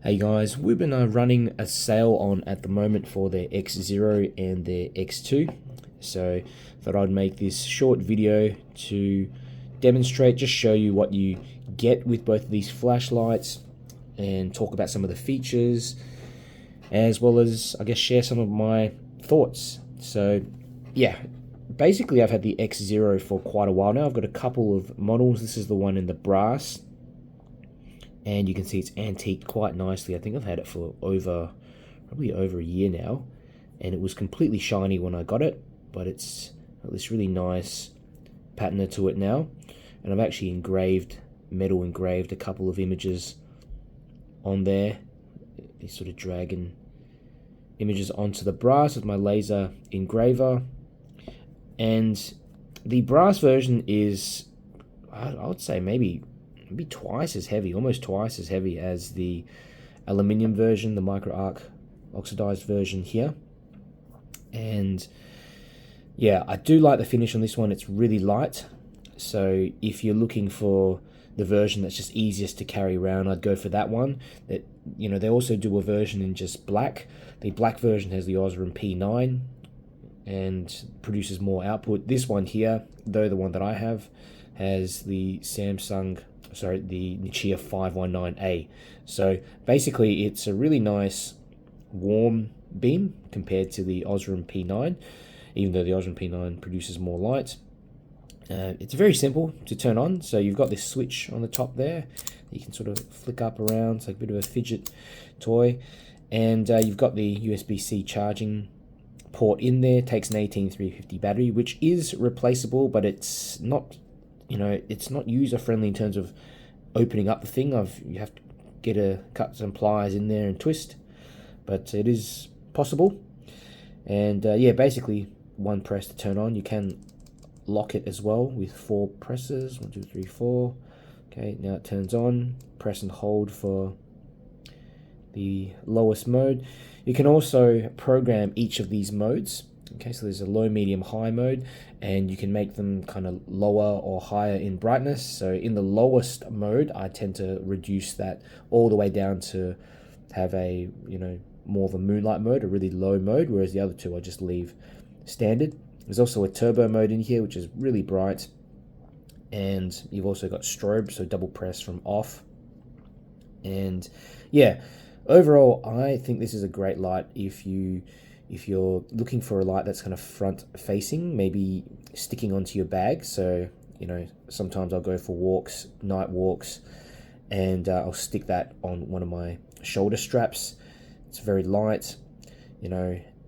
Hey guys, Wuben are running a sale on at the moment for their X0 and their X2. So thought I'd make this short video to demonstrate, just show you what you get with both of these flashlights and talk about some of the features, as well as I guess share some of my thoughts. So yeah, basically I've had the X0 for quite a while now. I've got a couple of models. This is the one in the brass, and you can see it's antiqued quite nicely. I think I've had it for probably over a year now, and it was completely shiny when I got it, but it's got this really nice patina to it now. And I've actually metal engraved a couple of images on there, these sort of dragon images onto the brass with my laser engraver. And the brass version is, I would say maybe twice as heavy, almost twice as heavy as the aluminium version, the micro arc oxidized version here. And yeah, I do like the finish on this one. It's really light, so if you're looking for the version that's just easiest to carry around, I'd go for that one. That, you know, they also do a version in just black. The black version has the Osram P9 and produces more output. This one here, though, the one that I have, has the the Nichia 519A. So basically it's a really nice warm beam compared to the Osram P9, even though the Osram P9 produces more light. It's very simple to turn on. So you've got this switch on the top there. You can sort of flick up around. It's like a bit of a fidget toy. And you've got the USB-C charging port in there. It takes an 18350 battery, which is replaceable, but it's not, it's not user friendly in terms of opening up the thing. You have to cut some pliers in there and twist, but it is possible. And yeah, basically one press to turn on. You can lock it as well with 4 presses. 1, 2, 3, 4. Okay, now it turns on. Press and hold for the lowest mode. You can also program each of these modes. Okay, so there's a low, medium, high mode, and you can make them kind of lower or higher in brightness. So in the lowest mode, I tend to reduce that all the way down to have a, more of a moonlight mode, a really low mode, whereas the other two I just leave standard. There's also a turbo mode in here, which is really bright, and you've also got strobe, so double press from off. And yeah, overall, I think this is a great light if you're looking for a light that's kind of front facing, maybe sticking onto your bag. So, sometimes I'll go for walks, night walks, and I'll stick that on one of my shoulder straps. It's very light,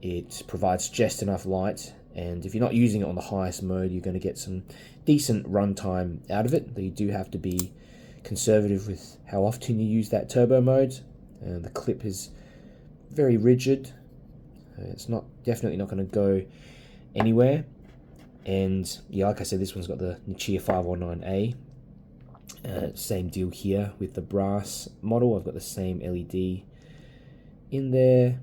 it provides just enough light. And if you're not using it on the highest mode, you're going to get some decent runtime out of it. But you do have to be conservative with how often you use that turbo mode. The clip is very rigid. It's definitely not going to go anywhere. And yeah, like I said, this one's got the Nichia 519A. Same deal here with the brass model. I've got the same LED in there.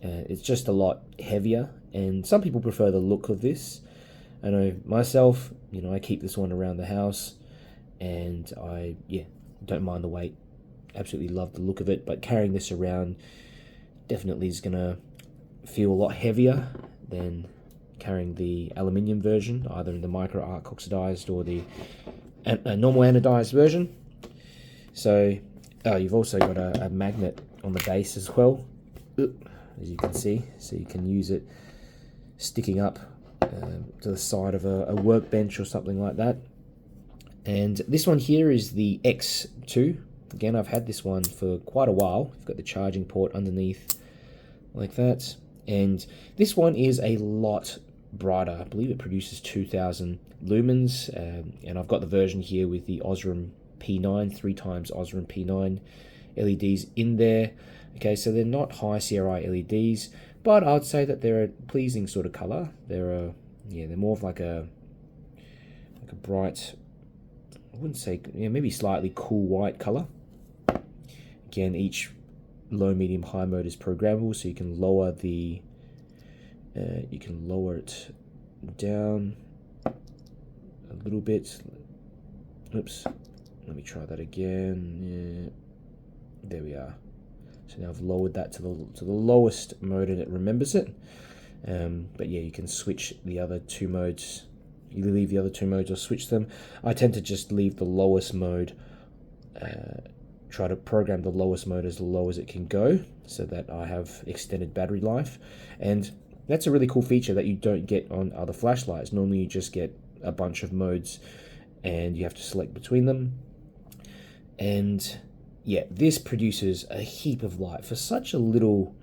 It's just a lot heavier, and some people prefer the look of this. I know myself, I keep this one around the house, and I don't mind the weight. Absolutely love the look of it, but carrying this around definitely is gonna feel a lot heavier than carrying the aluminium version, either in the micro arc oxidized or the normal anodized version. So you've also got a magnet on the base as well, as you can see, so you can use it sticking up to the side of a workbench or something like that. And this one here is the X2. Again, I've had this one for quite a while. You've got the charging port underneath like that. And this one is a lot brighter. I believe it produces 2000 lumens. And I've got the version here with the Osram P9, 3 times Osram P9 LEDs in there. Okay, so they're not high CRI LEDs, but I'd say that they're a pleasing sort of color. They're more of like a bright, I wouldn't say, maybe slightly cool white color. Again, each low, medium, high mode is programmable, so you can lower it down a little bit. Oops, let me try that again. Yeah, there we are. So now I've lowered that to the lowest mode and it remembers it. But yeah, you can switch the other two modes. You leave the other two modes or switch them. I tend to just leave the lowest mode, try to program the lowest mode as low as it can go so that I have extended battery life. And that's a really cool feature that you don't get on other flashlights. Normally you just get a bunch of modes and you have to select between them. And yeah, this produces a heap of light for such a little,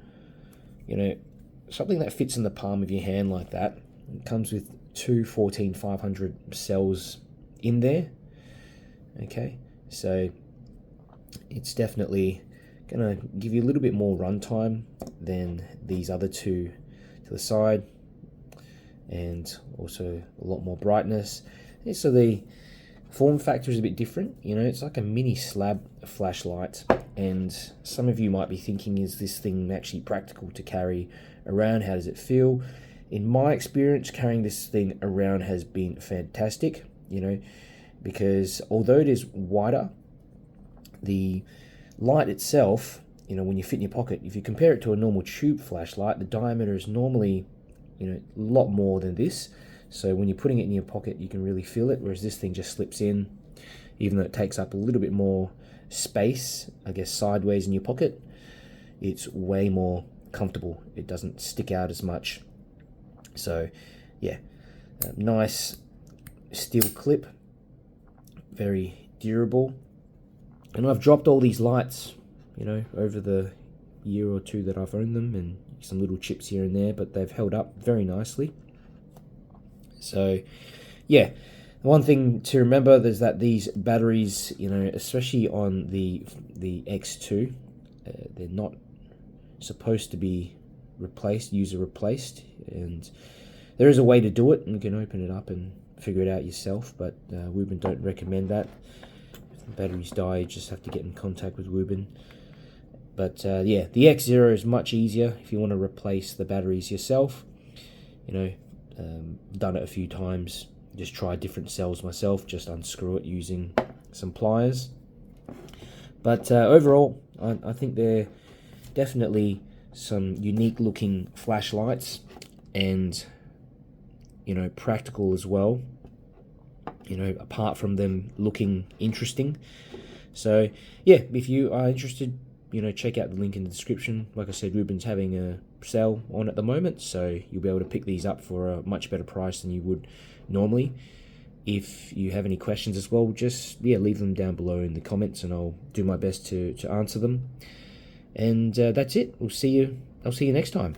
something that fits in the palm of your hand like that. It comes with two 14500 cells in there. Okay, so it's definitely gonna give you a little bit more runtime than these other two to the side, and also a lot more brightness. And so the form factor is a bit different. It's like a mini slab flashlight, and some of you might be thinking, is this thing actually practical to carry around? How does it feel? In my experience, carrying this thing around has been fantastic, because although it is wider, the light itself, when you fit in your pocket, if you compare it to a normal tube flashlight, the diameter is normally, a lot more than this. So when you're putting it in your pocket, you can really feel it, whereas this thing just slips in, even though it takes up a little bit more space, I guess, sideways in your pocket. It's way more comfortable. It doesn't stick out as much. So yeah, nice steel clip, very durable. And I've dropped all these lights, over the year or two that I've owned them, and some little chips here and there, but they've held up very nicely. So yeah, one thing to remember is that these batteries, especially on the X2, they're not supposed to be user replaced, and there is a way to do it, and you can open it up and figure it out yourself, but Wuben don't recommend that. If the batteries die, you just have to get in contact with Wuben. But yeah, the X0 is much easier if you want to replace the batteries yourself. Done it a few times, just tried different cells myself, just unscrew it using some pliers. But overall, I think they're definitely some unique looking flashlights, and practical as well, apart from them looking interesting. So yeah, if you are interested, check out the link in the description. Like I said, Wuben's having a sale on at the moment, so you'll be able to pick these up for a much better price than you would normally. If you have any questions as well, just leave them down below in the comments, and I'll do my best to answer them. And that's it. I'll see you next time.